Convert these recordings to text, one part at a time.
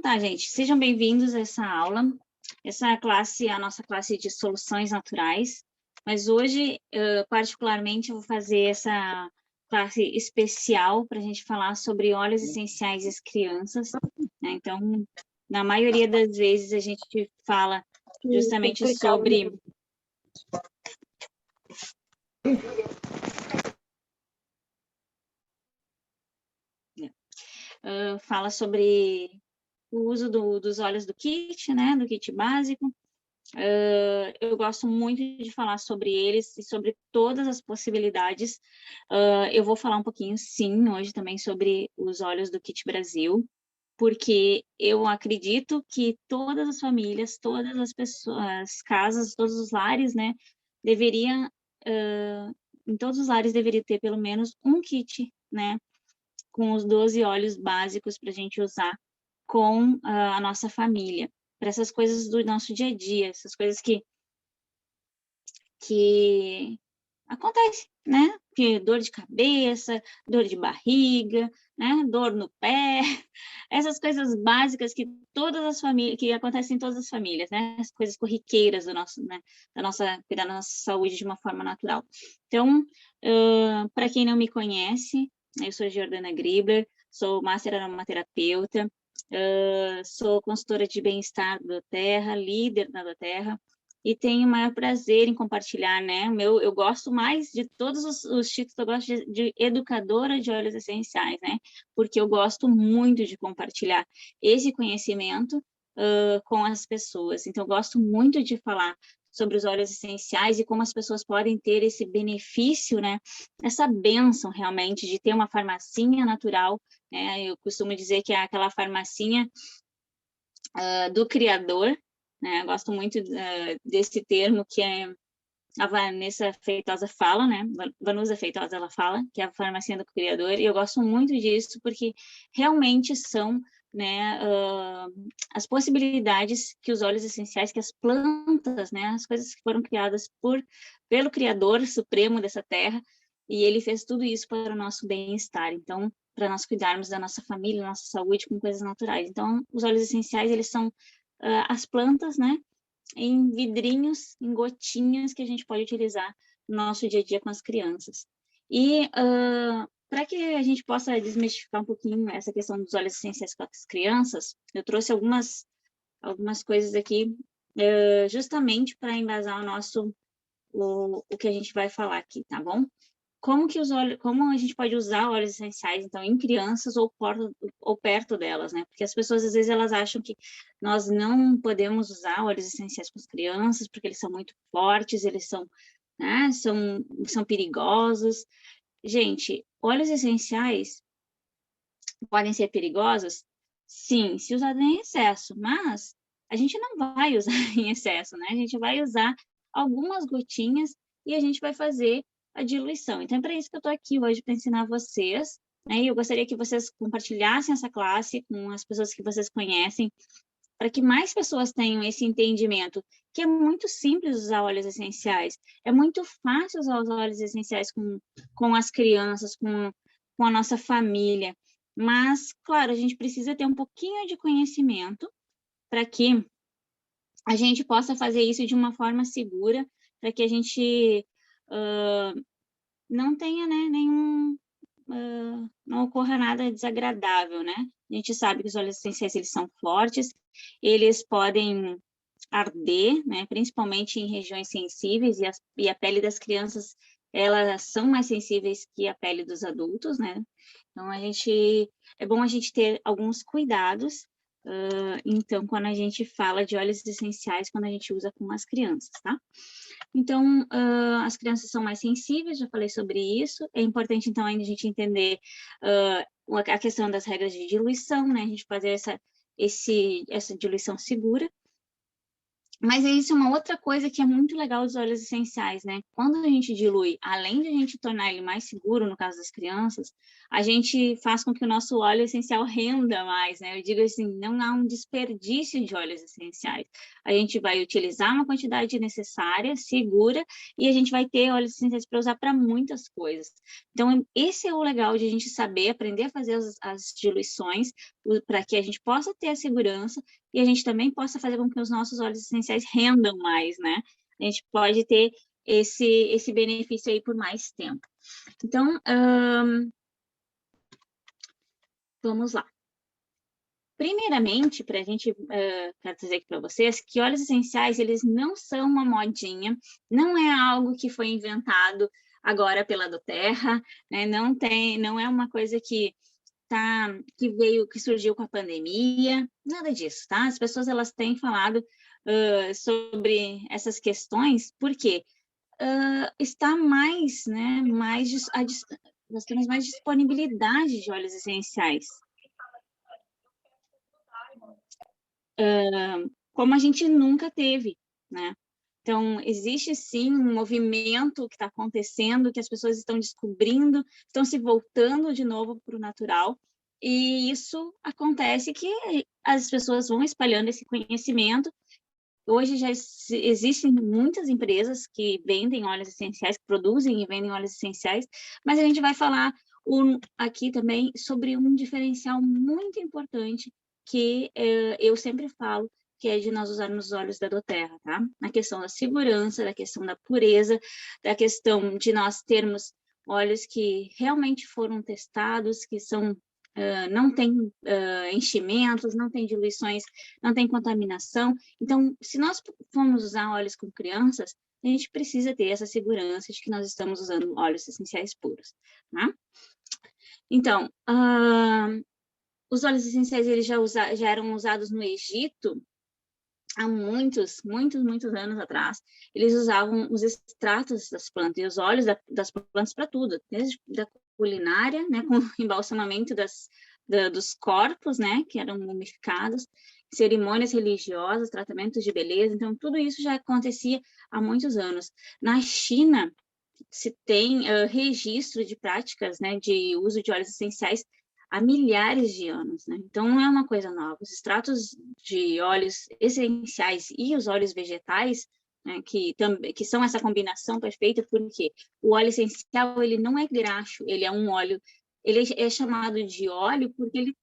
tá, gente, sejam bem-vindos a essa aula. Essa classe é a nossa classe de soluções naturais, mas hoje, particularmente, eu vou fazer essa classe especial para a gente falar sobre óleos essenciais das crianças, né? Então, na maioria das vezes, a gente fala justamente sobre... fala sobre o uso dos óleos do kit, né, do kit básico. Eu gosto muito de falar sobre eles e sobre todas as possibilidades. Eu vou falar um pouquinho, sim, hoje também sobre os óleos do Kit Brasil, porque eu acredito que todas as famílias, todas as pessoas, as casas, todos os lares, né, deveriam, em todos os lares deveria ter pelo menos um kit, né, com os 12 óleos básicos para a gente usar com a nossa família, para essas coisas do nosso dia a dia, essas coisas que acontecem, né? Que dor de cabeça, dor de barriga, né? Dor no pé, essas coisas básicas que todas as famílias, que acontecem em todas as famílias, né? As coisas corriqueiras do nosso, né? Da nossa saúde de uma forma natural. Então, para quem não me conhece, eu sou Jordana Gribler, sou Master Aromaterapeuta, sou consultora de bem-estar da Terra, líder da Terra, e tenho o maior prazer em compartilhar, né? Eu gosto mais de todos os títulos, eu gosto de educadora de óleos essenciais, né? Porque eu gosto muito de compartilhar esse conhecimento com as pessoas. Então, eu gosto muito de falar sobre os óleos essenciais e como as pessoas podem ter esse benefício, né? Essa bênção, realmente, de ter uma farmacinha natural, né? Eu costumo dizer que é aquela farmacinha do criador, né? Eu gosto muito desse termo que a Vanessa Feitosa fala, né? Vanusa Feitosa, ela fala, que é a farmácia do criador, e eu gosto muito disso porque realmente são, né, as possibilidades que os óleos essenciais, que as plantas, né, as coisas que foram criadas pelo Criador Supremo dessa terra, e ele fez tudo isso para o nosso bem-estar. Então, para nós cuidarmos da nossa família, da nossa saúde com coisas naturais. Então, os óleos essenciais, eles são as plantas, né, em vidrinhos, em gotinhas que a gente pode utilizar no nosso dia a dia com as crianças. E para que a gente possa desmistificar um pouquinho essa questão dos óleos essenciais com as crianças, eu trouxe algumas coisas aqui justamente para embasar o que a gente vai falar aqui, tá bom? Como a gente pode usar óleos essenciais, então, em crianças ou perto delas, né? Porque as pessoas, às vezes, elas acham que nós não podemos usar óleos essenciais com as crianças, porque eles são muito fortes, eles são, né, são perigosos. Gente, óleos essenciais podem ser perigosos? Sim, se usados em excesso, mas a gente não vai usar em excesso, né? A gente vai usar algumas gotinhas e a gente vai fazer a diluição. Então, é para isso que eu estou aqui hoje, para ensinar vocês, né? E eu gostaria que vocês compartilhassem essa classe com as pessoas que vocês conhecem, para que mais pessoas tenham esse entendimento, que é muito simples usar óleos essenciais, é muito fácil usar os óleos essenciais com as crianças, com a nossa família, mas, claro, a gente precisa ter um pouquinho de conhecimento para que a gente possa fazer isso de uma forma segura, para que a gente não tenha, né, não ocorra nada desagradável, né? A gente sabe que os óleos essenciais, eles são fortes, eles podem arder, né? Principalmente em regiões sensíveis, e a pele das crianças, elas são mais sensíveis que a pele dos adultos, né? Então, é bom a gente ter alguns cuidados, então, quando a gente fala de óleos essenciais, quando a gente usa com as crianças, tá? Então, as crianças são mais sensíveis, já falei sobre isso. É importante, então, ainda a gente entender a questão das regras de diluição, né? A gente fazer essa diluição segura. Mas isso é uma outra coisa que é muito legal dos óleos essenciais, né? Quando a gente dilui, além de a gente tornar ele mais seguro, no caso das crianças, a gente faz com que o nosso óleo essencial renda mais, né? Eu digo assim, não há um desperdício de óleos essenciais. A gente vai utilizar uma quantidade necessária, segura, e a gente vai ter óleos essenciais para usar para muitas coisas. Então, esse é o legal de a gente saber, aprender a fazer as diluições, para que a gente possa ter a segurança e a gente também possa fazer com que os nossos óleos essenciais rendam mais, né? A gente pode ter esse benefício aí por mais tempo. Então, vamos lá. Primeiramente, para a gente, quero dizer aqui para vocês que óleos essenciais, eles não são uma modinha, não é algo que foi inventado agora pela doTERRA, né? Não é uma coisa que que surgiu com a pandemia, nada disso, tá? As pessoas, elas têm falado sobre essas questões, porque está mais, né, nós temos mais disponibilidade de óleos essenciais. Como a gente nunca teve, né? Então, existe sim um movimento que está acontecendo, que as pessoas estão descobrindo, estão se voltando de novo para o natural, e isso acontece que as pessoas vão espalhando esse conhecimento. Hoje já existem muitas empresas que vendem óleos essenciais, que produzem e vendem óleos essenciais, mas a gente vai falar aqui também sobre um diferencial muito importante que eu sempre falo, que é de nós usarmos os óleos da doTERRA, tá? Na questão da segurança, da questão da pureza, da questão de nós termos óleos que realmente foram testados, que são não tem enchimentos, não tem diluições, não tem contaminação. Então, se nós formos usar óleos com crianças, a gente precisa ter essa segurança de que nós estamos usando óleos essenciais puros, tá? Então, os óleos essenciais eles já eram usados no Egito há muitos anos atrás. Eles usavam os extratos das plantas e os óleos das plantas para tudo, desde da culinária, né, com embalsamamento dos corpos, né, que eram mumificados, cerimônias religiosas, tratamentos de beleza. Então, tudo isso já acontecia há muitos anos. Na China, se tem registro de práticas, né, de uso de óleos essenciais há milhares de anos, né? Então, não é uma coisa nova. Os extratos de óleos essenciais e os óleos vegetais, né, que são essa combinação perfeita, porque o óleo essencial, ele não é graxo, ele é um óleo, ele é chamado de óleo porque ele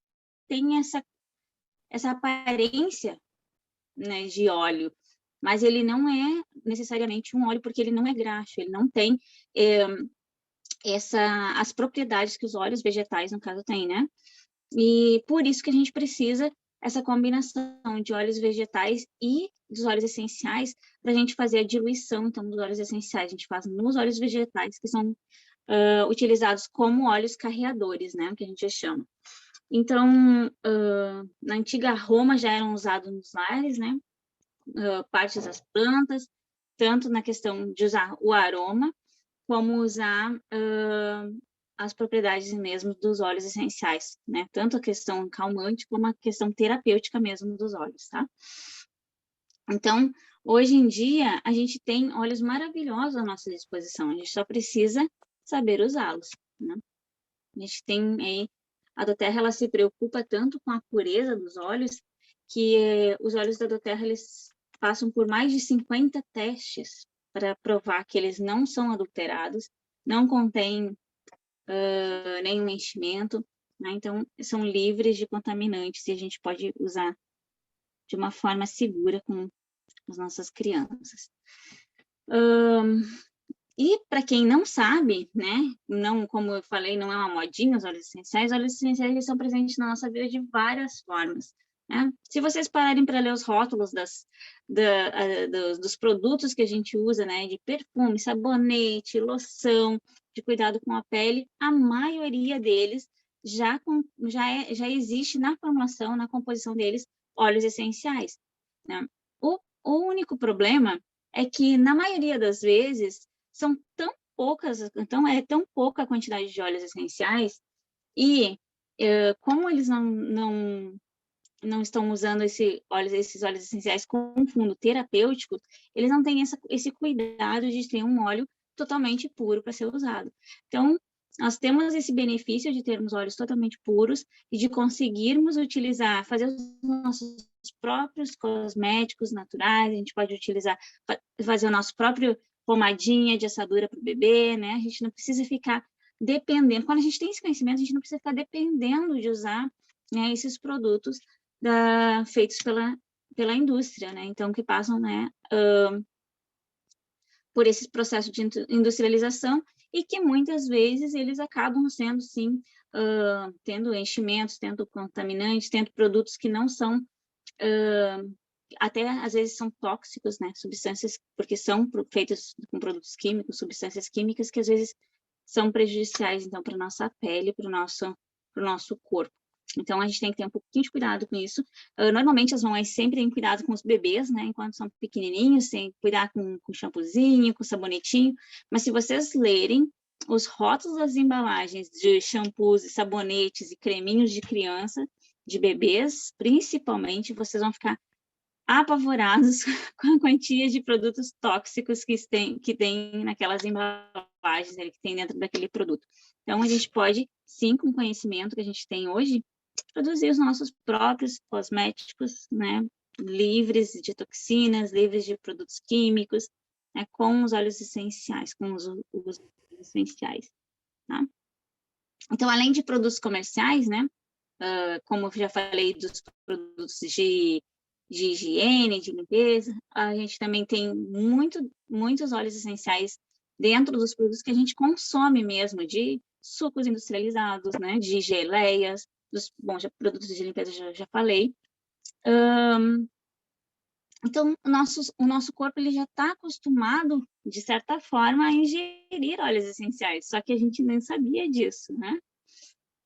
tem essa aparência, né, de óleo, mas ele não é necessariamente um óleo porque ele não é graxo, ele não tem as propriedades que os óleos vegetais, no caso, têm, né? E por isso que a gente precisa essa combinação de óleos vegetais e dos óleos essenciais para a gente fazer a diluição, então, dos óleos essenciais. A gente faz nos óleos vegetais, que são utilizados como óleos carreadores, né? Que a gente chama. Então, na antiga Roma já eram usados nos lares, né? Partes das plantas, tanto na questão de usar o aroma, como usar as propriedades mesmo dos óleos essenciais, né? Tanto a questão calmante como a questão terapêutica mesmo dos óleos, tá? Então, hoje em dia, a gente tem óleos maravilhosos à nossa disposição, a gente só precisa saber usá-los, né? A gente tem aí, a doTERRA, ela se preocupa tanto com a pureza dos óleos, que os óleos da doTERRA, eles passam por mais de 50 testes para provar que eles não são adulterados, não contêm nenhum enchimento, né? Então, são livres de contaminantes e a gente pode usar de uma forma segura com as nossas crianças. E para quem não sabe, né, não, como eu falei, não é uma modinha os óleos essenciais eles são presentes na nossa vida de várias formas, né? Se vocês pararem para ler os rótulos dos produtos que a gente usa, né, de perfume, sabonete, loção, de cuidado com a pele, a maioria deles já existe na formulação, na composição deles, óleos essenciais, né? O único problema é que, na maioria das vezes, são tão poucas, então é tão pouca a quantidade de óleos essenciais, e como eles não estão usando esses óleos essenciais com fundo terapêutico, eles não têm esse cuidado de ter um óleo totalmente puro para ser usado. Então, nós temos esse benefício de termos óleos totalmente puros e de conseguirmos utilizar, fazer os nossos próprios cosméticos naturais, a gente pode utilizar, fazer o nosso próprio pomadinha de assadura para o bebê, né? A gente não precisa ficar dependendo, quando a gente tem esse conhecimento, a gente não precisa ficar dependendo de usar, né, esses produtos feitos pela indústria, né? Então, que passam, né, por esse processo de industrialização e que muitas vezes eles acabam sendo, sim, tendo enchimentos, tendo contaminantes, tendo produtos que não são, até às vezes são tóxicos, né? Substâncias, porque são feitos com produtos químicos, substâncias químicas que às vezes são prejudiciais, então, para a nossa pele, para o nosso corpo. Então, a gente tem que ter um pouquinho de cuidado com isso. Normalmente, as mães sempre têm cuidado com os bebês, né? Enquanto são pequenininhos, tem que cuidar com shampoozinho, com sabonetinho. Mas se vocês lerem os rótulos das embalagens de shampoos, sabonetes e creminhos de criança, de bebês, principalmente, vocês vão ficar apavorados com a quantia de produtos tóxicos que tem naquelas embalagens que tem dentro daquele produto. Então, a gente pode, sim, com o conhecimento que a gente tem hoje, produzir os nossos próprios cosméticos, né, livres de toxinas, livres de produtos químicos, né, com os óleos essenciais, com os essenciais, tá? Então, além de produtos comerciais, né, como eu já falei dos produtos de higiene, de limpeza, a gente também tem muitos óleos essenciais dentro dos produtos que a gente consome mesmo, de sucos industrializados, né, de geleias, produtos de limpeza já falei. Então, o nosso corpo ele já está acostumado, de certa forma, a ingerir óleos essenciais, só que a gente nem sabia disso, né?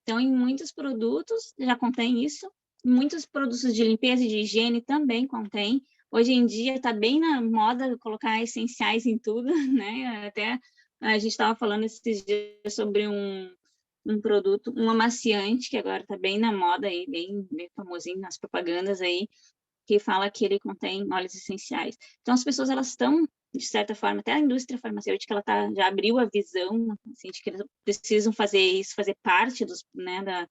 Então, em muitos produtos já contém isso, muitos produtos de limpeza e de higiene também contém. Hoje em dia está bem na moda colocar essenciais em tudo, né? Até a gente estava falando esses dias sobre um produto, um amaciante, que agora está bem na moda aí, bem famosinho nas propagandas aí, que fala que ele contém óleos essenciais. Então, as pessoas, elas estão, de certa forma, até a indústria farmacêutica, ela já abriu a visão, assim, de que eles precisam fazer isso, fazer parte né,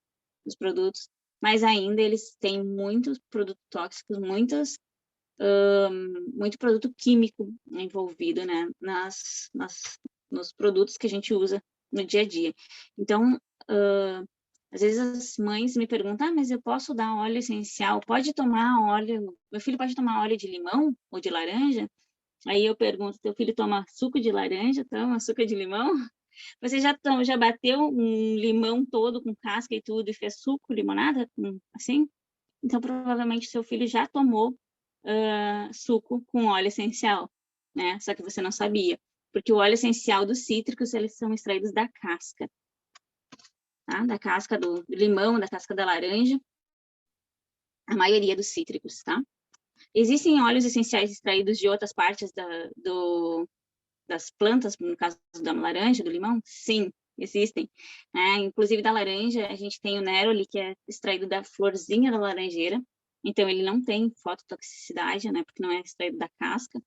dos produtos, mas ainda eles têm muitos produtos tóxicos, muito produto químico envolvido, né, nos produtos que a gente usa no dia a dia. Então, às vezes as mães me perguntam, mas eu posso dar óleo essencial? Pode tomar óleo? Meu filho pode tomar óleo de limão ou de laranja? Aí eu pergunto, teu filho toma suco de laranja, toma suco de limão? Você já bateu um limão todo com casca e tudo e fez suco, limonada, assim? Então, provavelmente, seu filho já tomou suco com óleo essencial, né? Só que você não sabia. Porque o óleo essencial dos cítricos, eles são extraídos da casca. Tá? Da casca do limão, da casca da laranja, a maioria dos cítricos, tá? Existem óleos essenciais extraídos de outras partes das plantas, no caso da laranja, do limão? Sim, existem. Inclusive da laranja, a gente tem o neroli, que é extraído da florzinha da laranjeira, então ele não tem fototoxicidade, né, porque não é extraído da casca.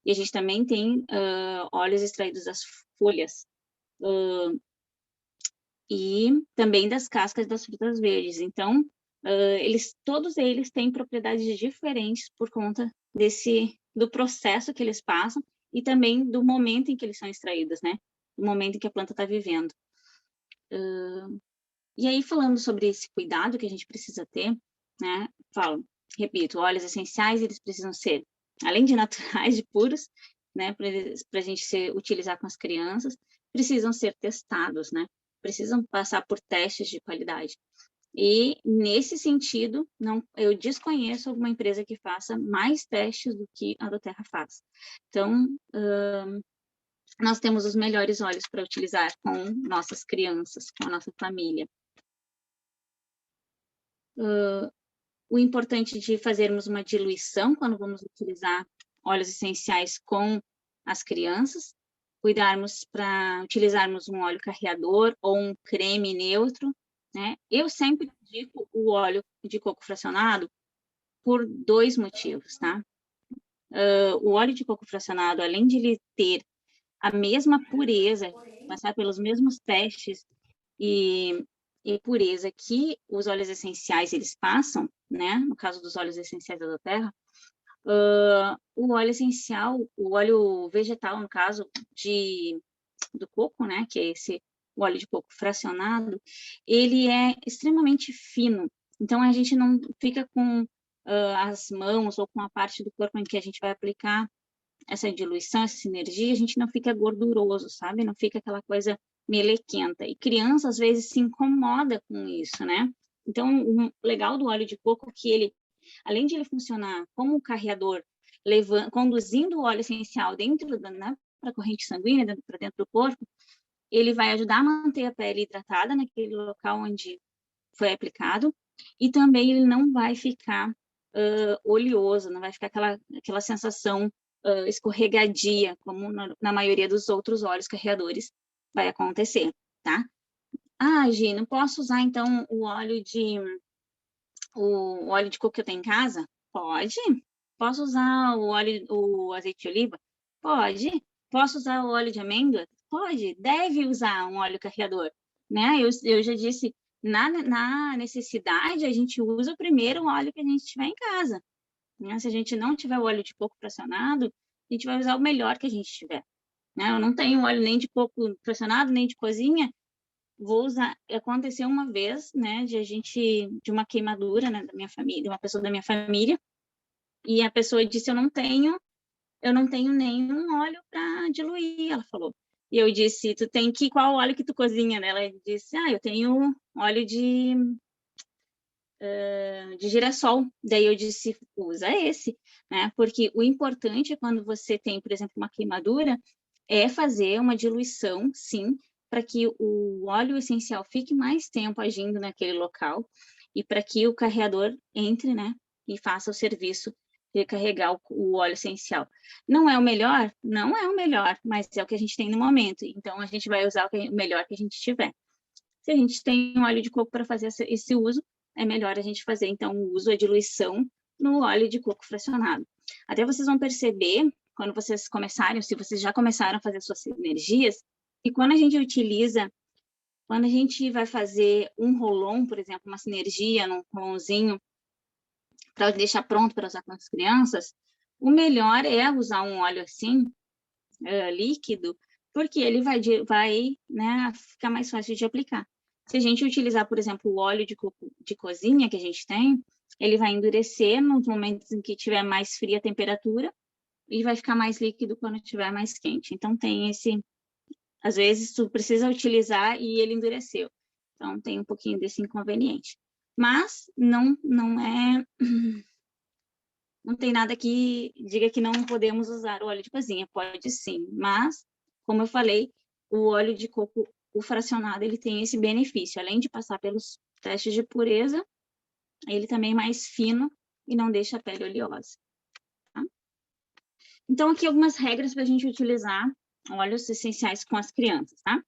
E a gente também tem óleos extraídos das folhas. E também das cascas das frutas verdes. Então, todos eles têm propriedades diferentes por conta do processo que eles passam e também do momento em que eles são extraídos, né? Do momento em que a planta está vivendo. E aí, falando sobre esse cuidado que a gente precisa ter, né? Repito, óleos essenciais, eles precisam ser, além de naturais, de puros, né? Para a gente utilizar com as crianças, precisam ser testados, né? Precisam passar por testes de qualidade. E, nesse sentido, eu desconheço alguma empresa que faça mais testes do que a Doterra faz. Então, nós temos os melhores óleos para utilizar com nossas crianças, com a nossa família. O importante de fazermos uma diluição quando vamos utilizar óleos essenciais com as crianças, cuidarmos para utilizarmos um óleo carreador ou um creme neutro, né? Eu sempre indico o óleo de coco fracionado por 2 motivos, tá? O óleo de coco fracionado, além de ele ter a mesma pureza, passar pelos mesmos testes e pureza que os óleos essenciais eles passam, né? No caso dos óleos essenciais da terra, o óleo essencial, o óleo vegetal, no caso do coco, né? Que é o óleo de coco fracionado, ele é extremamente fino. Então a gente não fica com as mãos ou com a parte do corpo em que a gente vai aplicar essa diluição, essa sinergia, a gente não fica gorduroso, sabe? Não fica aquela coisa melequenta. E criança, às vezes, se incomoda com isso, né? Então, o legal do óleo de coco é que ele, além de ele funcionar como um carreador, conduzindo o óleo essencial dentro da, né, para a corrente sanguínea, para dentro do corpo, ele vai ajudar a manter a pele hidratada naquele local onde foi aplicado, e também ele não vai ficar oleoso, não vai ficar aquela sensação escorregadia, como na maioria dos outros óleos carreadores vai acontecer, tá? Ah, Gi, não posso usar, então, o óleo de coco que eu tenho em casa? Pode. Posso usar o azeite de oliva? Pode. Posso usar o óleo de amêndoa? Pode. Deve usar um óleo carreador, né? Eu já disse, na necessidade, a gente usa primeiro o óleo que a gente tiver em casa, né? Se a gente não tiver o óleo de coco fracionado, a gente vai usar o melhor que a gente tiver, né? Eu não tenho óleo nem de coco fracionado, nem de cozinha, vou usar. Aconteceu uma vez, né, de uma queimadura, né, da minha família, de uma pessoa da minha família, e a pessoa disse: eu não tenho nenhum óleo para diluir, ela falou. E eu disse: tu tem qual óleo que tu cozinha, né? Ela disse: eu tenho óleo de girassol. Daí eu disse: usa esse, né? Porque o importante é quando você tem, por exemplo, uma queimadura, é fazer uma diluição, sim, para que o óleo essencial fique mais tempo agindo naquele local e para que o carreador entre, né, e faça o serviço de carregar o óleo essencial. Não é o melhor? Não é o melhor, mas é o que a gente tem no momento. Então, a gente vai usar o melhor que a gente tiver. Se a gente tem um óleo de coco para fazer esse uso, é melhor a gente fazer, então, o uso, a diluição no óleo de coco fracionado. Até vocês vão perceber, quando vocês começarem, se vocês já começaram a fazer suas sinergias, que quando a gente vai fazer um rolon, por exemplo, uma sinergia num rolonzinho, para deixar pronto para usar com as crianças, o melhor é usar um óleo assim, líquido, porque ele vai, né, ficar mais fácil de aplicar. Se a gente utilizar, por exemplo, o óleo de cozinha que a gente tem, ele vai endurecer nos momentos em que tiver mais fria a temperatura e vai ficar mais líquido quando tiver mais quente. Então, às vezes, tu precisa utilizar e ele endureceu. Então, tem um pouquinho desse inconveniente. Mas, não tem nada que diga que não podemos usar o óleo de cozinha, pode sim, mas, como eu falei, o óleo de coco, o fracionado, ele tem esse benefício, além de passar pelos testes de pureza, ele também é mais fino e não deixa a pele oleosa. Tá? Então, aqui algumas regras para a gente utilizar óleos essenciais com as crianças, tá?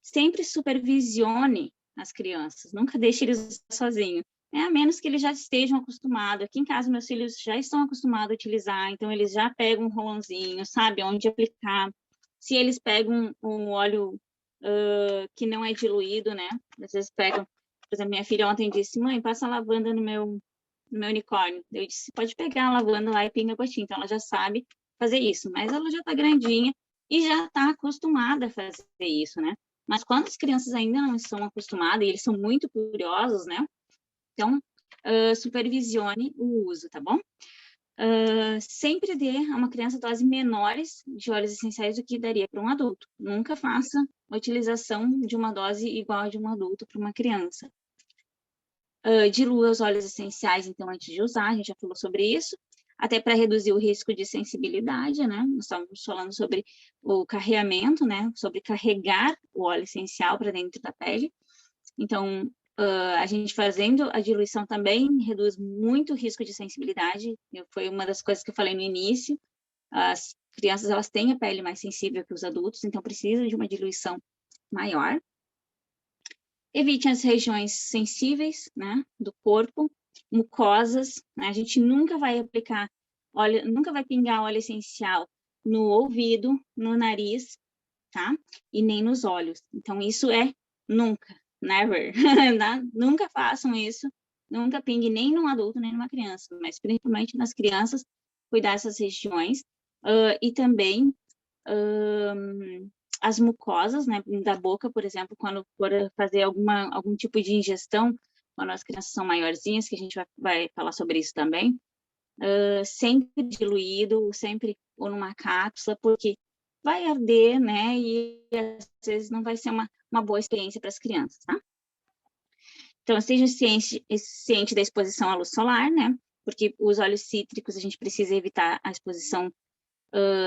Sempre supervisione as crianças, nunca deixe eles sozinhos. A menos que eles já estejam acostumados. Aqui em casa, meus filhos já estão acostumados a utilizar, então eles já pegam um rolãozinho, sabe onde aplicar. Se eles pegam um óleo que não é diluído, né? Às vezes pegam, por exemplo, minha filha ontem disse: mãe, passa a lavanda no meu unicórnio. Eu disse: pode pegar a lavanda lá e pinga gotinho. Então ela já sabe fazer isso, mas ela já está grandinha e já está acostumada a fazer isso, né? Mas quando as crianças ainda não estão acostumadas e eles são muito curiosos, né? Então, supervisione o uso, tá bom? Sempre dê a uma criança doses menores de óleos essenciais do que daria para um adulto. Nunca faça a utilização de uma dose igual a de um adulto para uma criança. Dilua os óleos essenciais, então, antes de usar, a gente já falou sobre isso, até para reduzir o risco de sensibilidade, né? Nós estamos falando sobre o carreamento, né? Sobre carregar o óleo essencial para dentro da pele. Então, a gente fazendo a diluição também reduz muito o risco de sensibilidade. Foi uma das coisas que eu falei no início. As crianças, elas têm a pele mais sensível que os adultos, então precisam de uma diluição maior. Evite as regiões sensíveis, né, do corpo. mucosas, né? A gente nunca vai aplicar óleo, nunca vai pingar óleo essencial no ouvido, no nariz, tá? E nem nos olhos. Então, isso é nunca, never, tá? Nunca façam isso, nunca pingue nem num adulto, nem numa criança, mas principalmente nas crianças, cuidar dessas regiões. E também as mucosas, né, da boca, por exemplo, quando for fazer algum tipo de ingestão, quando as crianças são maiorzinhas, que a gente vai falar sobre isso também, sempre diluído, sempre ou numa cápsula, porque vai arder, né, e às vezes não vai ser uma boa experiência para as crianças, tá? Então, seja ciente da exposição à luz solar, né, porque os óleos cítricos a gente precisa evitar a exposição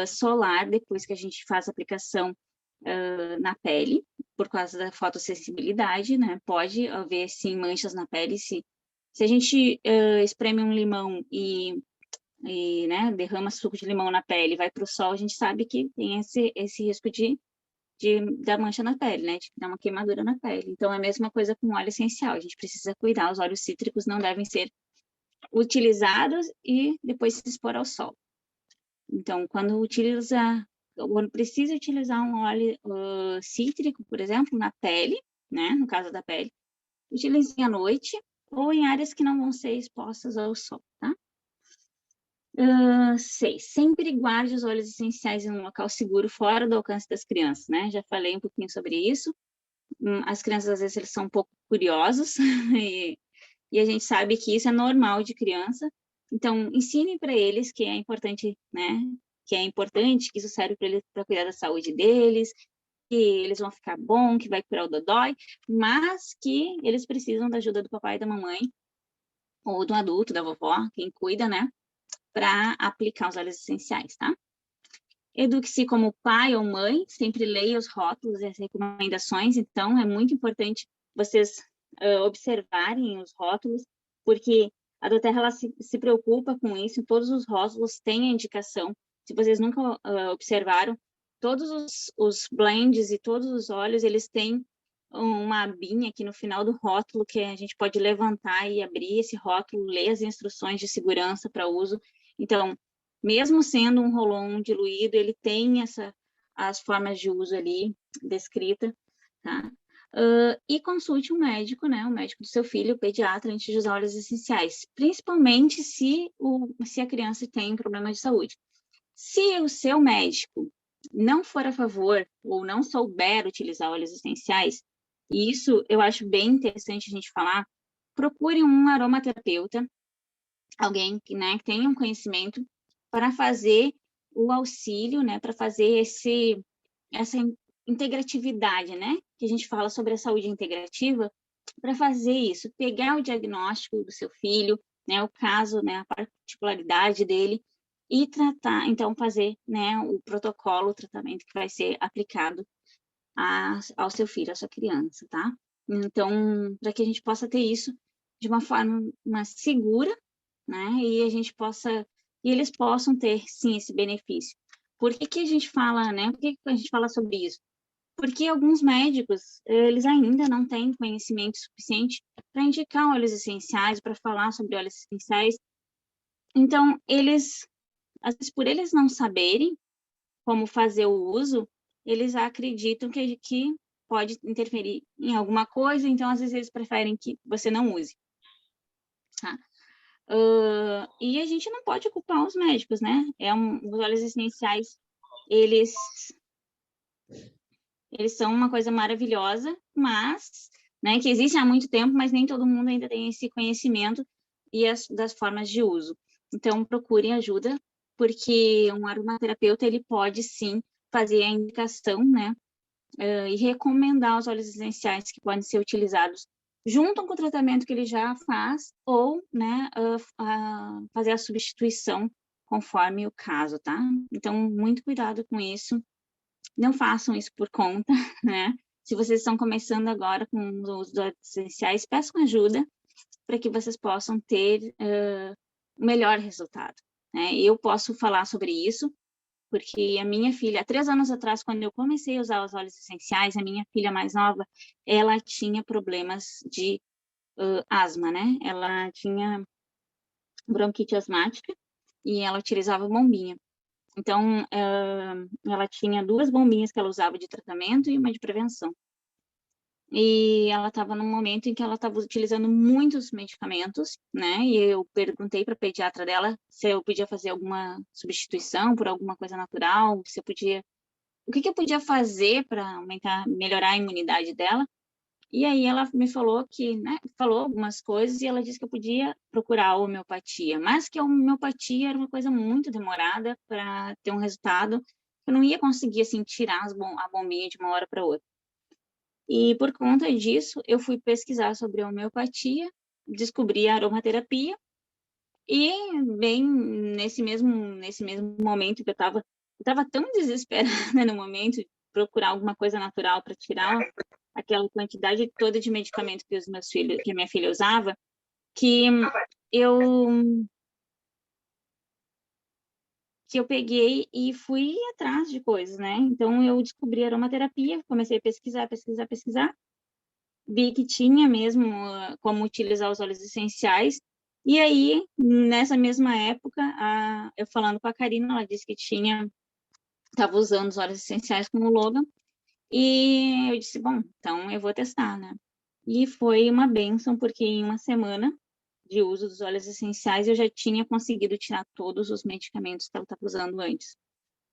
solar depois que a gente faz a aplicação na pele, por causa da fotossensibilidade, né? Pode haver, sim, manchas na pele. Se a gente espreme um limão e né, derrama suco de limão na pele e vai para o sol, a gente sabe que tem esse risco de dar mancha na pele, né? De dar uma queimadura na pele. Então, é a mesma coisa com óleo essencial. A gente precisa cuidar. Os óleos cítricos não devem ser utilizados e depois se expor ao sol. Então, quando precisa utilizar um óleo cítrico, por exemplo, na pele, né, no caso da pele, utilize à noite ou em áreas que não vão ser expostas ao sol, tá? 6. Sempre guarde os óleos essenciais em um local seguro, fora do alcance das crianças, né? Já falei um pouquinho sobre isso. As crianças, às vezes, eles são um pouco curiosos e a gente sabe que isso é normal de criança. Então, ensine para eles que é importante, né? Que é importante, que isso serve para eles para cuidar da saúde deles, que eles vão ficar bom, que vai curar o dodói, mas que eles precisam da ajuda do papai e da mamãe, ou do adulto, da vovó, quem cuida, né? Para aplicar os óleos essenciais, tá? Eduque-se como pai ou mãe, sempre leia os rótulos e as recomendações, então é muito importante vocês observarem os rótulos, porque a doTERRA ela se preocupa com isso, todos os rótulos têm a indicação, se vocês nunca observaram, todos os blends e todos os óleos, eles têm uma abinha aqui no final do rótulo, que a gente pode levantar e abrir esse rótulo, ler as instruções de segurança para uso, então, mesmo sendo um roll-on diluído, ele tem as formas de uso ali descrita, tá? E consulte um médico, né? O médico do seu filho, o pediatra, antes de usar óleos essenciais, principalmente se a criança tem problema de saúde. Se o seu médico não for a favor ou não souber utilizar óleos essenciais, e isso eu acho bem interessante a gente falar, procure um aromaterapeuta, alguém que, né, que tenha um conhecimento para fazer o auxílio, né, para fazer essa integratividade, né, que a gente fala sobre a saúde integrativa, para fazer isso, pegar o diagnóstico do seu filho, né, o caso, né, a particularidade dele, e tratar, então, fazer, né, o protocolo, o tratamento que vai ser aplicado ao seu filho, à sua criança, tá? Então, para que a gente possa ter isso de uma forma segura, né? E eles possam ter, sim, esse benefício. Por que a gente fala, né? Por que a gente fala sobre isso? Porque alguns médicos, eles ainda não têm conhecimento suficiente para indicar óleos essenciais, para falar sobre óleos essenciais. Então, às vezes, por eles não saberem como fazer o uso, eles acreditam que pode interferir em alguma coisa, então, às vezes, eles preferem que você não use. Tá? E a gente não pode culpar os médicos, né? Os óleos essenciais, eles são uma coisa maravilhosa, mas, né, que existem há muito tempo, mas nem todo mundo ainda tem esse conhecimento e das formas de uso. Então, procurem ajuda, porque um aromaterapeuta, ele pode, sim, fazer a indicação, né, e recomendar os óleos essenciais que podem ser utilizados junto com o tratamento que ele já faz, ou, né, fazer a substituição conforme o caso, tá? Então, muito cuidado com isso. Não façam isso por conta, né? Se vocês estão começando agora com os óleos essenciais, peçam ajuda para que vocês possam ter o melhor resultado, né? Eu posso falar sobre isso, porque a minha filha, há 3 anos atrás, quando eu comecei a usar os óleos essenciais, a minha filha mais nova, ela tinha problemas de asma, né? Ela tinha bronquite asmática e ela utilizava bombinha. Então, ela tinha 2 bombinhas que ela usava de tratamento e uma de prevenção. E ela estava num momento em que ela estava utilizando muitos medicamentos, né? E eu perguntei para a pediatra dela se eu podia fazer alguma substituição por alguma coisa natural, se eu podia, o que eu podia fazer para melhorar a imunidade dela. E aí ela me falou que, né, falou algumas coisas e ela disse que eu podia procurar a homeopatia, mas que a homeopatia era uma coisa muito demorada para ter um resultado. Eu não ia conseguir, assim, tirar a bombinha de uma hora para outra. E por conta disso, eu fui pesquisar sobre a homeopatia, descobri a aromaterapia e bem nesse mesmo momento que eu estava tão desesperada no momento de procurar alguma coisa natural para tirar aquela quantidade toda de medicamento que que a minha filha usava, que eu que eu peguei e fui atrás de coisas, né? Então eu descobri a aromaterapia, comecei a pesquisar, vi que tinha mesmo como utilizar os óleos essenciais. E aí, nessa mesma época, eu falando com a Karina, ela disse que estava usando os óleos essenciais com o Logan, e eu disse, bom, então eu vou testar, né? E foi uma bênção, porque em uma semana de uso dos óleos essenciais, eu já tinha conseguido tirar todos os medicamentos que ela estava usando antes,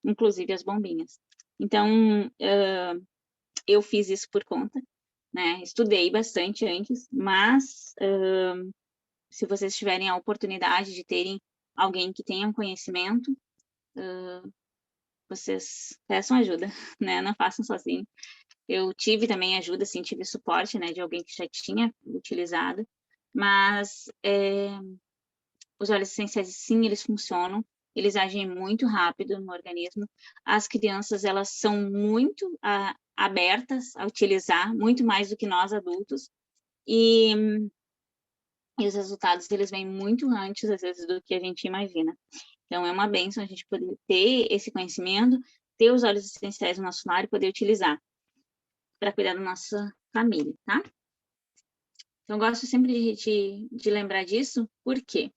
inclusive as bombinhas. Então, eu fiz isso por conta, né? Estudei bastante antes, mas se vocês tiverem a oportunidade de terem alguém que tenha um conhecimento, vocês peçam ajuda, né? Não façam sozinho. Eu tive também ajuda, assim, tive suporte, né, de alguém que já tinha utilizado, mas os óleos essenciais, sim, eles funcionam, eles agem muito rápido no organismo. As crianças, elas são muito abertas a utilizar, muito mais do que nós adultos, e os resultados, eles vêm muito antes, às vezes, do que a gente imagina. Então, é uma bênção a gente poder ter esse conhecimento, ter os óleos essenciais no nosso lar e poder utilizar para cuidar da nossa família, tá? Então, eu gosto sempre de lembrar disso, por quê?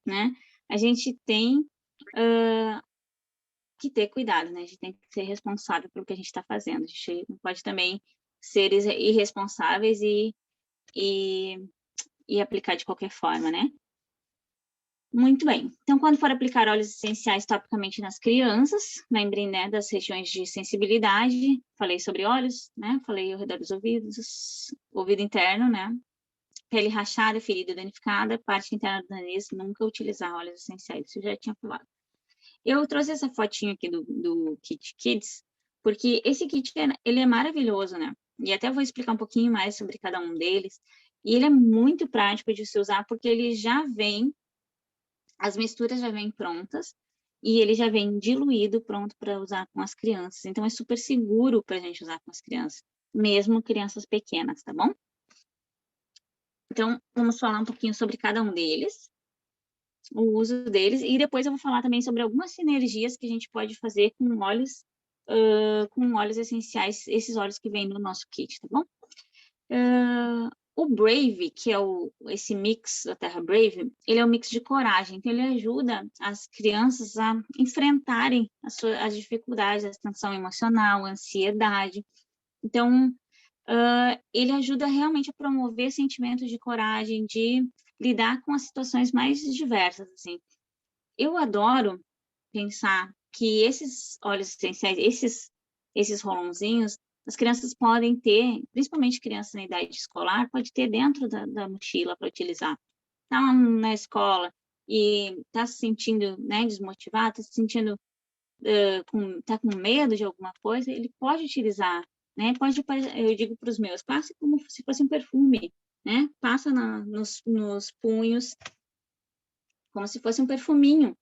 Né? A gente tem que ter cuidado, né? A gente tem que ser responsável pelo que a gente está fazendo. A gente não pode também ser irresponsáveis e aplicar de qualquer forma, né? Muito bem. Então, quando for aplicar óleos essenciais topicamente nas crianças, lembrem, né, das regiões de sensibilidade. Falei sobre olhos, né? Falei ao redor dos ouvidos, ouvido interno, né? Pele rachada, ferida danificada, parte interna do nariz, nunca utilizar óleos essenciais. Isso eu já tinha falado. Eu trouxe essa fotinho aqui do Kit Kids, porque esse kit, ele é maravilhoso, né? E até vou explicar um pouquinho mais sobre cada um deles. E ele é muito prático de se usar, porque ele já vem, as misturas já vêm prontas, e ele já vem diluído, pronto para usar com as crianças. Então, é super seguro para a gente usar com as crianças, mesmo crianças pequenas, tá bom? Então, vamos falar um pouquinho sobre cada um deles, o uso deles, e depois eu vou falar também sobre algumas sinergias que a gente pode fazer com óleos essenciais, esses óleos que vêm no nosso kit, tá bom? O Brave, que é esse mix da Terra Brave, ele é um mix de coragem, então ele ajuda as crianças a enfrentarem as dificuldades, a tensão emocional, a ansiedade. Então, ele ajuda realmente a promover sentimentos de coragem, de lidar com as situações mais diversas, assim. Eu adoro pensar que esses óleos essenciais, esses rolãozinhos, as crianças podem ter, principalmente crianças na idade escolar, pode ter dentro da mochila para utilizar. Está na escola e está se sentindo, né, desmotivado, está se sentindo, tá com medo de alguma coisa, ele pode utilizar, né? Eu digo para os meus, passe como se fosse um perfume, né? Passa nos punhos, como se fosse um perfuminho,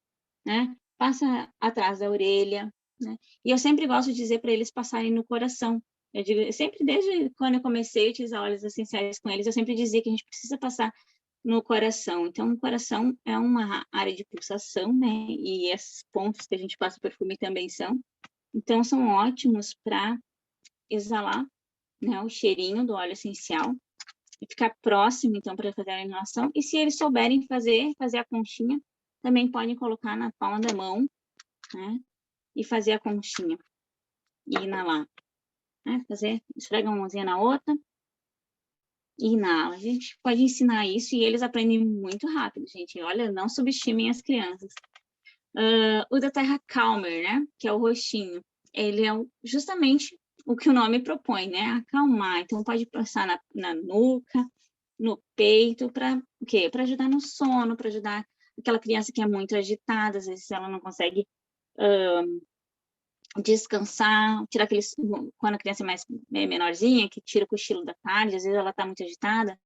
né? Passa atrás da orelha, né? E eu sempre gosto de dizer para eles passarem no coração. Eu digo, sempre desde quando eu comecei a utilizar óleos essenciais com eles, eu sempre dizia que a gente precisa passar no coração. Então, o coração é uma área de pulsação, né? E esses pontos que a gente passa o perfume também são. Então, são ótimos para exalar, né, o cheirinho do óleo essencial. e ficar próximo, então, para fazer a inalação. E se eles souberem fazer a conchinha, também podem colocar na palma da mão, né? E fazer a conchinha e inalar, né? Esfrega uma mãozinha na outra e inala. A gente pode ensinar isso e eles aprendem muito rápido, gente. Olha, não subestimem as crianças. O da Terra Calmer, né? Que é o roxinho. Ele é justamente o que o nome propõe, né? Acalmar. Então, pode passar na nuca, no peito, para o quê? Para ajudar no sono, para ajudar aquela criança que é muito agitada, às vezes ela não consegue descansar, tirar aqueles... Quando a criança é mais menorzinha, que tira o cochilo da tarde, às vezes ela está muito agitada,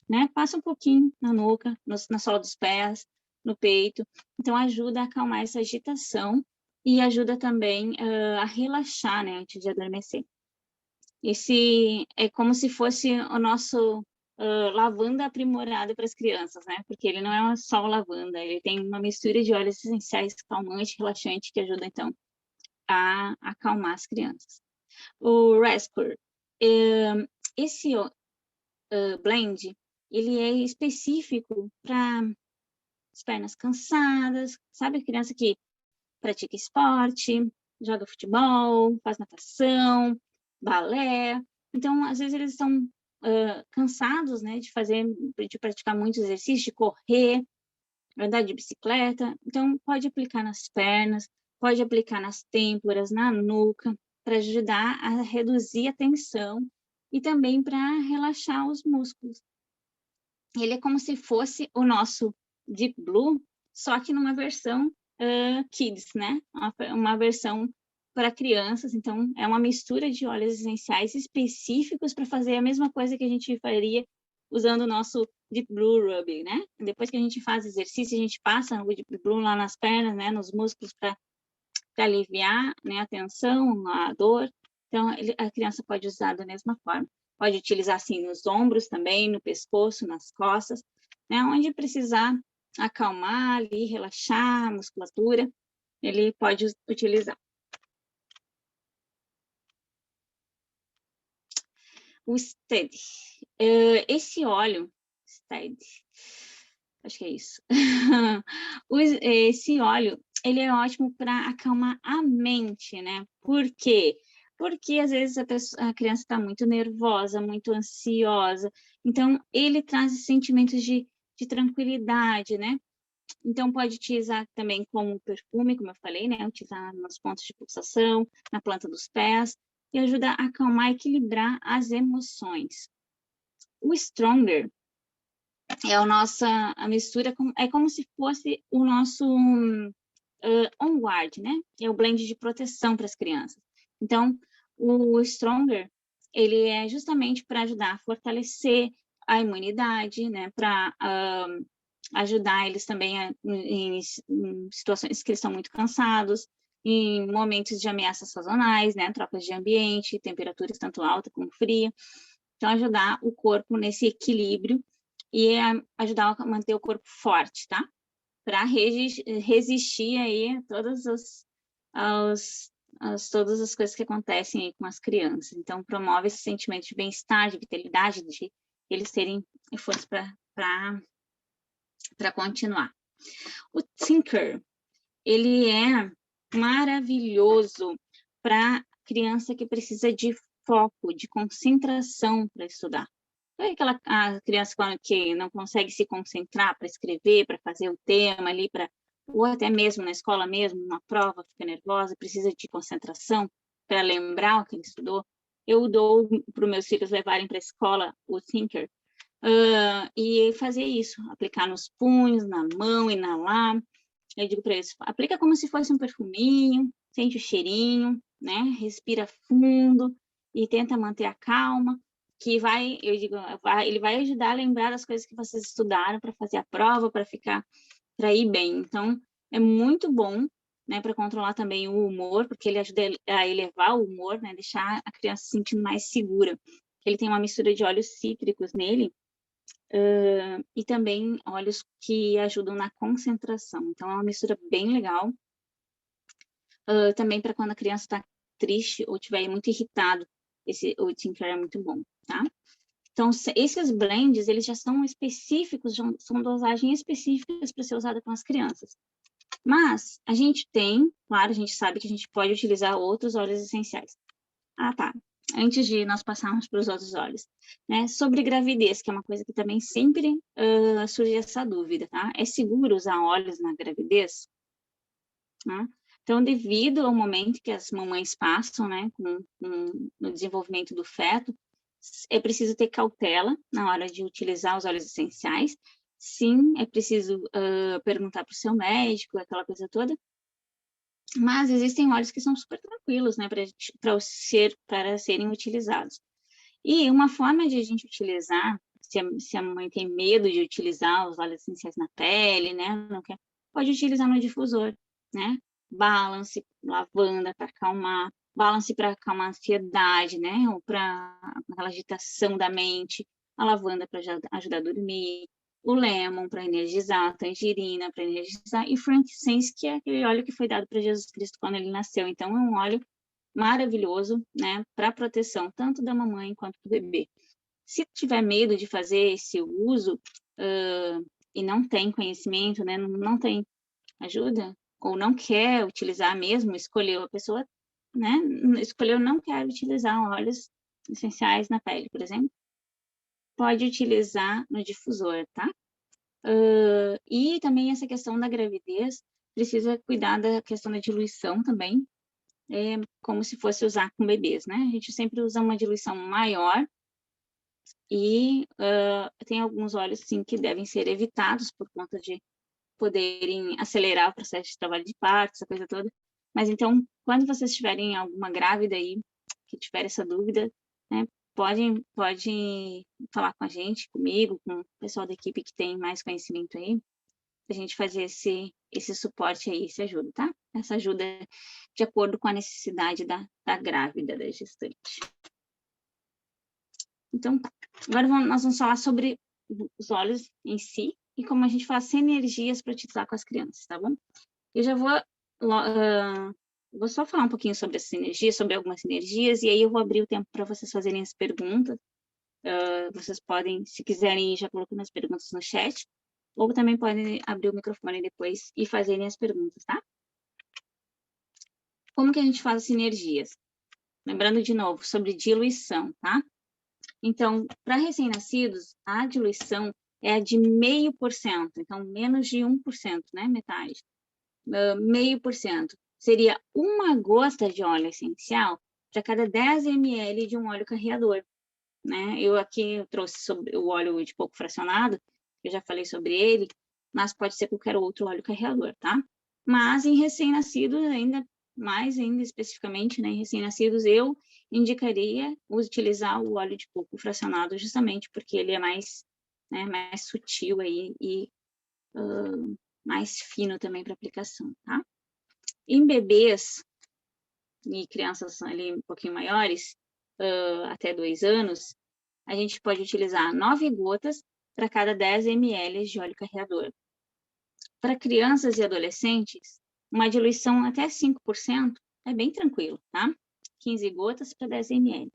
né? Passa um pouquinho na nuca, na sola dos pés, no peito. Então, ajuda a acalmar essa agitação e ajuda também a relaxar, né? Antes de adormecer. Esse é como se fosse o nosso lavanda aprimorado para as crianças, né? Porque ele não é só o lavanda, ele tem uma mistura de óleos essenciais calmante, relaxante, que ajuda, então, a acalmar as crianças. O Rescue, esse blend, ele é específico para as pernas cansadas, sabe? A criança que pratica esporte, joga futebol, faz natação, balé. Então, às vezes eles estão cansados, né, de praticar muito exercício, de correr, andar de bicicleta. Então, pode aplicar nas pernas, pode aplicar nas têmporas, na nuca, para ajudar a reduzir a tensão e também para relaxar os músculos. Ele é como se fosse o nosso Deep Blue, só que numa versão Kids, né? Uma versão para crianças. Então, é uma mistura de óleos essenciais específicos para fazer a mesma coisa que a gente faria usando o nosso Deep Blue Rubbing, né? Depois que a gente faz exercício, a gente passa o Deep Blue lá nas pernas, né? Nos músculos para aliviar, né? A tensão, a dor. Então, a criança pode usar da mesma forma. Pode utilizar, assim, nos ombros também, no pescoço, nas costas, né? Onde precisar acalmar ali, relaxar a musculatura, ele pode utilizar. O Steady. Esse óleo, Steady, acho que é isso. Esse óleo, ele é ótimo para acalmar a mente, né? Por quê? Porque às vezes a criança está muito nervosa, muito ansiosa. Então, ele traz sentimentos de tranquilidade, né? Então, pode utilizar também como perfume, como eu falei, né? Utilizar nos pontos de pulsação, na planta dos pés, e ajuda a acalmar e equilibrar as emoções. O Stronger é a mistura, é como se fosse o nosso On Guard, né? É o blend de proteção para as crianças. Então, o Stronger, ele é justamente para ajudar a fortalecer a imunidade, né? Para ajudar eles também em situações que eles estão muito cansados, em momentos de ameaças sazonais, né? Trocas de ambiente, temperaturas tanto alta como fria. Então, ajudar o corpo nesse equilíbrio e ajudar a manter o corpo forte, tá? Para resistir aí a todas as coisas que acontecem aí com as crianças. Então, promove esse sentimento de bem-estar, de vitalidade, de eles terem força para continuar. O Tinker, ele é maravilhoso para criança que precisa de foco, de concentração para estudar. Sabe aquela a criança que não consegue se concentrar para escrever, para fazer o tema ali, ou até mesmo na escola mesmo, numa prova, fica nervosa, precisa de concentração para lembrar o que ele estudou. Eu dou para os meus filhos levarem para a escola o Thinker, e fazer isso, aplicar nos punhos, na mão, inalar. Eu digo para eles, aplica como se fosse um perfuminho, sente o cheirinho, né? Respira fundo e tenta manter a calma, que ele vai ajudar a lembrar das coisas que vocês estudaram para fazer a prova, para ir bem. Então, é muito bom, né, para controlar também o humor, porque ele ajuda a elevar o humor, né, deixar a criança se sentindo mais segura. Ele tem uma mistura de óleos cítricos nele, e também óleos que ajudam na concentração. Então, é uma mistura bem legal. Também para quando a criança está triste ou estiver muito irritado, o Skincare é muito bom, tá? Então, esses blends, eles já são específicos, são dosagens específicas para ser usada com as crianças. Mas a gente tem, claro, a gente sabe que a gente pode utilizar outros óleos essenciais. Ah, tá. Antes de nós passarmos para os outros óleos, né? Sobre gravidez, que é uma coisa que também sempre surge essa dúvida, tá? É seguro usar óleos na gravidez? Né? Então, devido ao momento que as mamães passam, né, no desenvolvimento do feto, é preciso ter cautela na hora de utilizar os óleos essenciais. Sim, é preciso perguntar para o seu médico, aquela coisa toda. Mas existem óleos que são super tranquilos, né, para serem utilizados. E uma forma de a gente utilizar, se a mãe tem medo de utilizar os óleos essenciais na pele, né, não quer, pode utilizar no difusor, né? Balance, lavanda para acalmar, balance para acalmar a ansiedade, né? Ou para aquela agitação da mente, a lavanda para ajudar a dormir, o lemon para energizar, a tangerina para energizar, e frankincense, que é aquele óleo que foi dado para Jesus Cristo quando ele nasceu. Então, é um óleo maravilhoso, né, para proteção tanto da mamãe quanto do bebê. Se tiver medo de fazer esse uso e não tem conhecimento, né, não tem ajuda, ou não quer utilizar mesmo, escolheu a pessoa, né, escolheu não quer utilizar óleos essenciais na pele, por exemplo, pode utilizar no difusor, tá? E também essa questão da gravidez, precisa cuidar da questão da diluição também, como se fosse usar com bebês, né? A gente sempre usa uma diluição maior e tem alguns óleos, sim, que devem ser evitados por conta de poderem acelerar o processo de trabalho de parto, essa coisa toda. Mas então, quando vocês tiverem alguma grávida aí, que tiver essa dúvida, né, pode falar com a gente, comigo, com o pessoal da equipe que tem mais conhecimento aí, a gente fazer esse suporte aí, esse ajuda, tá? Essa ajuda de acordo com a necessidade da grávida, da gestante. Então, agora nós vamos falar sobre os óleos em si e como a gente faz sinergias para utilizar com as crianças, tá bom? Eu já vou só falar um pouquinho sobre as sinergias, sobre algumas sinergias, e aí eu vou abrir o tempo para vocês fazerem as perguntas. Vocês podem, se quiserem, ir já colocando as perguntas no chat, ou também podem abrir o microfone depois e fazerem as perguntas, tá? Como que a gente faz as sinergias? Lembrando de novo sobre diluição, tá? Então, para recém-nascidos, a diluição é a de 0,5%, então menos de 1%, né? Metade. 0,5%. Seria uma gota de óleo essencial para cada 10 ml de um óleo carreador, né? Eu aqui trouxe sobre o óleo de coco fracionado, eu já falei sobre ele, mas pode ser qualquer outro óleo carreador, tá? Mas em recém-nascidos, ainda especificamente, né, em recém-nascidos, eu indicaria utilizar o óleo de coco fracionado, justamente porque ele é mais, né, mais sutil aí e mais fino também para aplicação, tá? Em bebês e crianças ali um pouquinho maiores, até 2 anos, a gente pode utilizar 9 gotas para cada 10 ml de óleo carreador. Para crianças e adolescentes, uma diluição até 5% é bem tranquilo, tá? 15 gotas para 10 ml.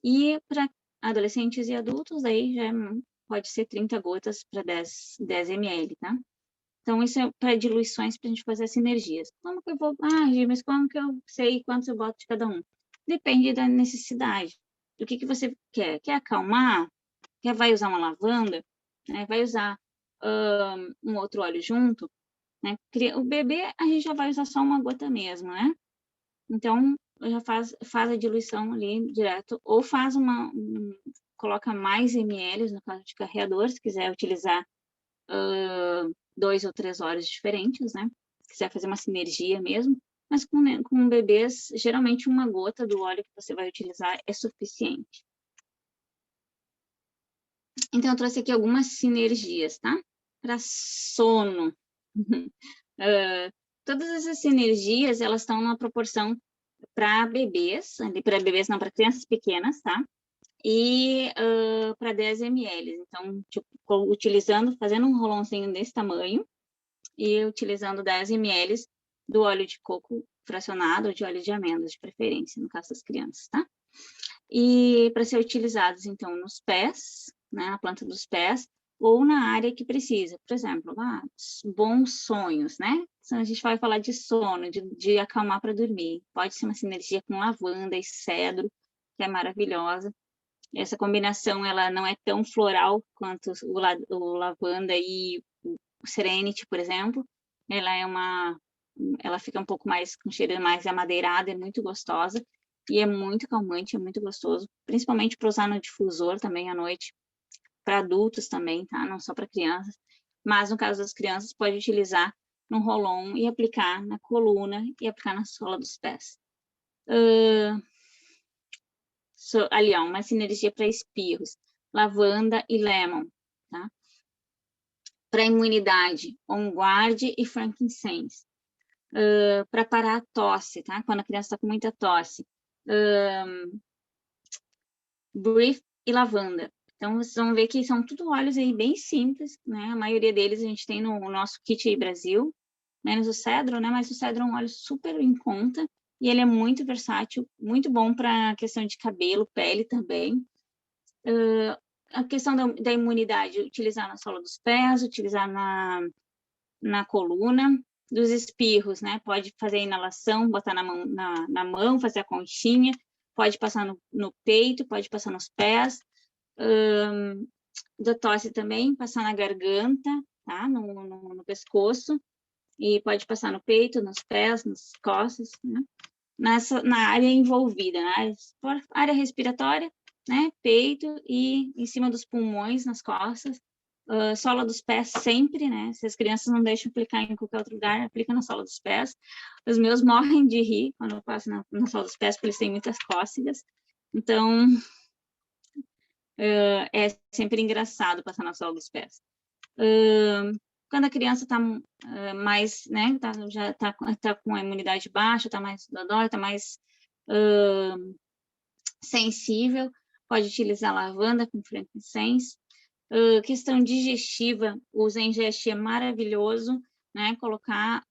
E para adolescentes e adultos, aí já pode ser 30 gotas para 10 ml, tá? Então, isso é para diluições, para a gente fazer as sinergias. Como que eu vou... mas como que eu sei quantos eu boto de cada um? Depende da necessidade. Do que você quer? Quer acalmar? Vai usar uma lavanda? Né? Vai usar um outro óleo junto? Né? O bebê, a gente já vai usar só uma gota mesmo, né? Então, já faz a diluição ali direto, ou faz coloca mais ml, no caso de carreador, se quiser utilizar 2 ou 3 óleos diferentes, né? Se quiser fazer uma sinergia mesmo, mas com bebês, geralmente uma gota do óleo que você vai utilizar é suficiente. Então, eu trouxe aqui algumas sinergias, tá? Para sono. Todas essas sinergias, elas estão na proporção para bebês não, para crianças pequenas, tá? E para 10 ml. Então, tipo, fazendo um rolãozinho desse tamanho e utilizando 10 ml do óleo de coco fracionado ou de óleo de amêndoas, de preferência, no caso das crianças, tá? e para ser utilizados, então, nos pés, né, na planta dos pés, ou na área que precisa. Por exemplo, bons sonhos, né? A gente vai falar de sono, de acalmar para dormir. Pode ser uma sinergia com lavanda e cedro, que é maravilhosa. Essa combinação, ela não é tão floral quanto o lavanda e o Serenity, por exemplo. Ela fica um pouco mais, com cheiro mais amadeirado, é muito gostosa. E é muito calmante, é muito gostoso, principalmente para usar no difusor também à noite, para adultos também, tá? Não só para crianças. Mas no caso das crianças, pode utilizar no roll-on e aplicar na coluna e aplicar na sola dos pés. Ali, ó, uma sinergia para espirros, lavanda e lemon, tá? Para imunidade, on guard e frankincense. Para parar a tosse, tá? Quando a criança está com muita tosse. Brief e lavanda. Então, vocês vão ver que são tudo óleos aí bem simples, né? A maioria deles a gente tem no nosso kit aí Brasil, menos o cedro, né? Mas o cedro é um óleo super em conta e ele é muito versátil, muito bom para questão de cabelo, pele também. A questão da imunidade, utilizar na sola dos pés, utilizar na coluna, dos espirros, né? Pode fazer a inalação, botar na mão, fazer a conchinha, pode passar no peito, pode passar nos pés. Da tosse também, passar na garganta, tá? No pescoço, e pode passar no peito, nos pés, nas costas, né? Na área envolvida, na área respiratória, né? Peito e em cima dos pulmões, nas costas. Sola dos pés sempre, né? Se as crianças não deixam aplicar em qualquer outro lugar, aplica na sola dos pés. Os meus morrem de rir quando eu passo na sola dos pés, porque eles têm muitas cócegas. Então, é sempre engraçado passar na sola dos pés. Quando a criança está mais, né, já está com a imunidade baixa, está mais dodói, está mais sensível, pode utilizar lavanda com frankincense. Questão digestiva, o Zengest é maravilhoso, né, colocar,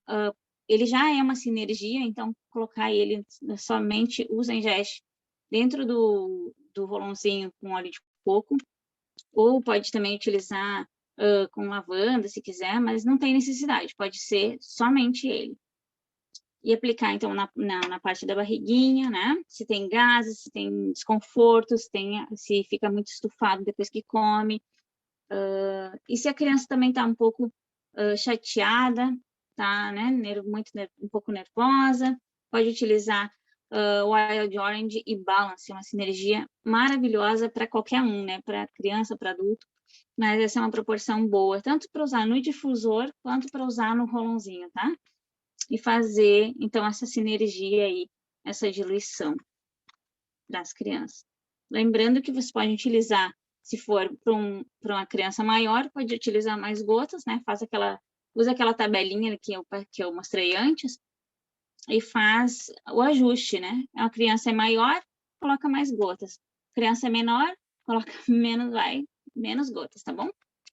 ele já é uma sinergia, então colocar ele somente o Zengest dentro do rolãozinho com óleo de coco, ou pode também utilizar com lavanda, se quiser, mas não tem necessidade, pode ser somente ele. E aplicar, então, na parte da barriguinha, né? Se tem gases, se tem desconforto, se fica muito estufado depois que come. E se a criança também está um pouco chateada, tá, né? Um pouco nervosa, pode utilizar Wild Orange e Balance, uma sinergia maravilhosa para qualquer um, né? Para criança, para adulto. Mas essa é uma proporção boa, tanto para usar no difusor, quanto para usar no rolãozinho, tá? E fazer, então, essa sinergia aí, essa diluição das crianças. Lembrando que você pode utilizar, se for para uma criança maior, pode utilizar mais gotas, né? Usa aquela tabelinha que eu mostrei antes e faz o ajuste, né? A criança é maior, coloca mais gotas. A criança é menor, coloca menos gotas, tá bom?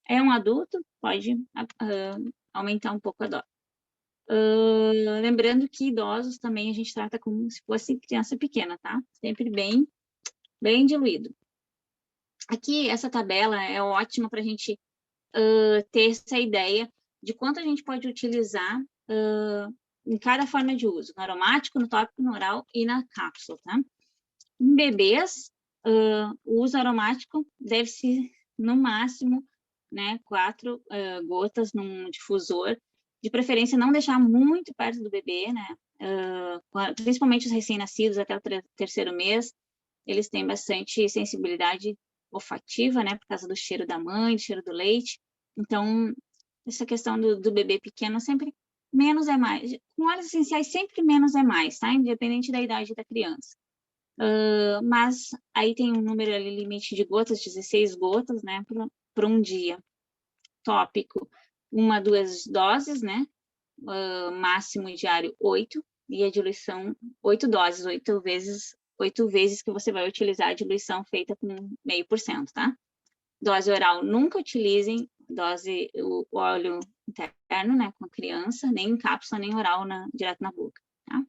É um adulto, pode aumentar um pouco a dose. Lembrando que idosos também a gente trata como se fosse criança pequena, tá? Sempre bem diluído. Aqui, essa tabela é ótima para a gente ter essa ideia de quanto a gente pode utilizar em cada forma de uso, no aromático, no tópico, no oral e na cápsula, tá? Em bebês, o uso aromático deve ser, no máximo, né, 4 gotas num difusor, de preferência não deixar muito perto do bebê, né, principalmente os recém-nascidos até o terceiro mês, eles têm bastante sensibilidade olfativa, né, por causa do cheiro da mãe, do cheiro do leite, então, essa questão do bebê pequeno, sempre menos é mais, com óleos essenciais sempre menos é mais, tá, independente da idade da criança. Mas aí tem um número ali, limite de gotas, 16 gotas, né, para um dia. Tópico, 1 a 2 doses, né, máximo diário 8, e a diluição 8 doses, 8 vezes que você vai utilizar a diluição feita com 0,5%, tá? Dose oral, nunca utilizem o óleo interno, né, com a criança, nem em cápsula, nem oral direto na boca, tá?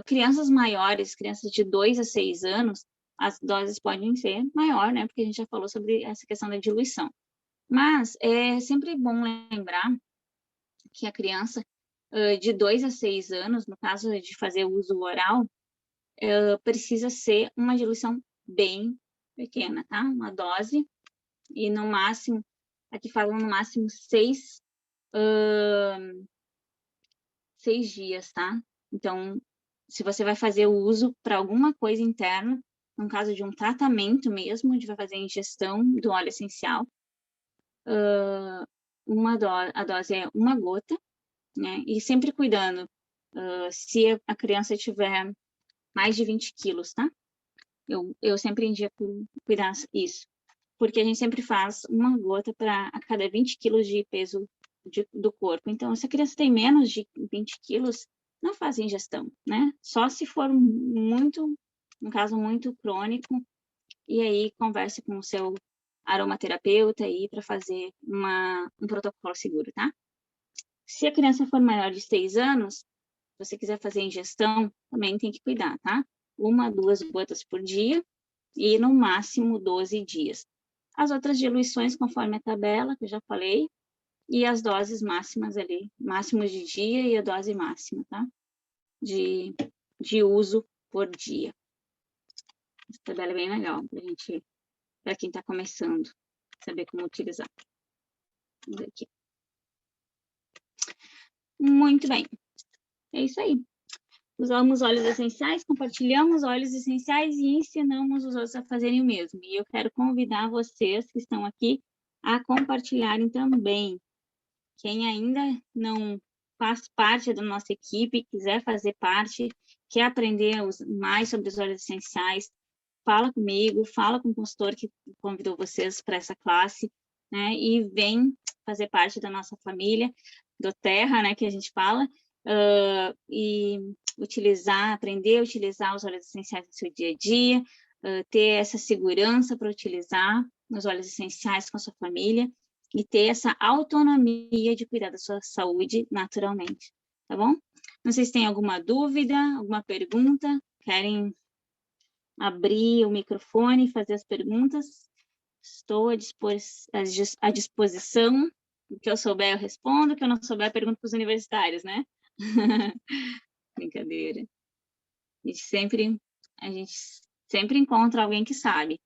Crianças maiores, crianças de 2 a 6 anos, as doses podem ser maior, né? Porque a gente já falou sobre essa questão da diluição. Mas é sempre bom lembrar que a criança de 2 a 6 anos, no caso de fazer uso oral, precisa ser uma diluição bem pequena, tá? Uma dose, e no máximo, aqui falam no máximo 6 dias, tá? Então, se você vai fazer o uso para alguma coisa interna, no caso de um tratamento mesmo, de vai fazer a ingestão do óleo essencial, a dose é uma gota, né? E sempre cuidando, se a criança tiver mais de 20 quilos, tá? Eu sempre indico cuidar isso, porque a gente sempre faz uma gota para a cada 20 quilos de peso do corpo. Então, se a criança tem menos de 20 quilos, não faz ingestão, né? Só se for um caso muito crônico, e aí converse com o seu aromaterapeuta aí para fazer um protocolo seguro, tá? Se a criança for maior de 6 anos, se você quiser fazer ingestão, também tem que cuidar, tá? 1 a 2 gotas por dia e no máximo 12 dias. As outras diluições, conforme a tabela, que eu já falei, e as doses máximas ali, máximos de dia e a dose máxima, tá? De uso por dia. Essa tabela é bem legal para quem está começando, saber como utilizar. Vamos ver aqui. Muito bem. É isso aí. Usamos óleos essenciais, compartilhamos óleos essenciais e ensinamos os outros a fazerem o mesmo. E eu quero convidar vocês que estão aqui a compartilharem também. Quem ainda não faz parte da nossa equipe, quiser fazer parte, quer aprender mais sobre os óleos essenciais, fala comigo, fala com o consultor que convidou vocês para essa classe, né? E vem fazer parte da nossa família, do Terra, né? Que a gente fala, e aprender a utilizar os óleos essenciais no seu dia a dia, ter essa segurança para utilizar os óleos essenciais com a sua família e ter essa autonomia de cuidar da sua saúde naturalmente, tá bom? Não sei se tem alguma dúvida, alguma pergunta, querem abrir o microfone e fazer as perguntas? Estou à disposição. O que eu souber, eu respondo. O que eu não souber, eu pergunto para os universitários, né? Brincadeira. A gente sempre encontra alguém que sabe.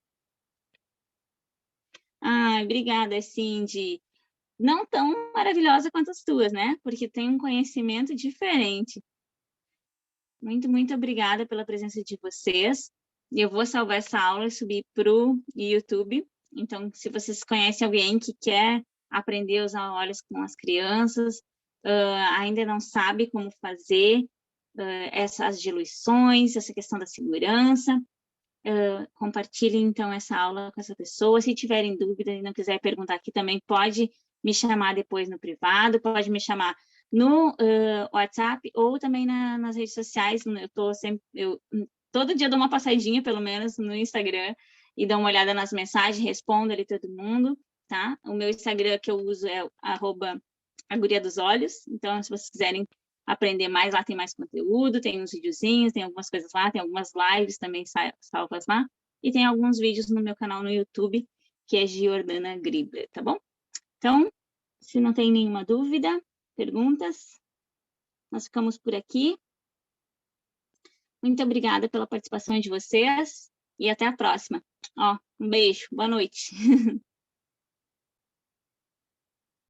Obrigada, Cindy. Não tão maravilhosa quanto as tuas, né? Porque tem um conhecimento diferente. Muito, muito obrigada pela presença de vocês. Eu vou salvar essa aula e subir para o YouTube. Então, se vocês conhecem alguém que quer aprender a usar óleos com as crianças, ainda não sabe como fazer essas diluições, essa questão da segurança, compartilhe, então, essa aula com essa pessoa. Se tiverem dúvida e não quiser perguntar aqui também, pode me chamar depois no privado, pode me chamar no WhatsApp ou também nas redes sociais. Todo dia dou uma passadinha, pelo menos, no Instagram e dou uma olhada nas mensagens, respondo ali todo mundo, tá? O meu Instagram que eu uso é @aguriadosolhos. Então, se vocês quiserem aprender mais, lá tem mais conteúdo, tem uns videozinhos, tem algumas coisas lá, tem algumas lives também salvas lá, e tem alguns vídeos no meu canal no YouTube, que é Giordana Gribler, tá bom? Então, se não tem nenhuma dúvida, perguntas, nós ficamos por aqui. Muito obrigada pela participação de vocês e até a próxima. Um beijo, boa noite.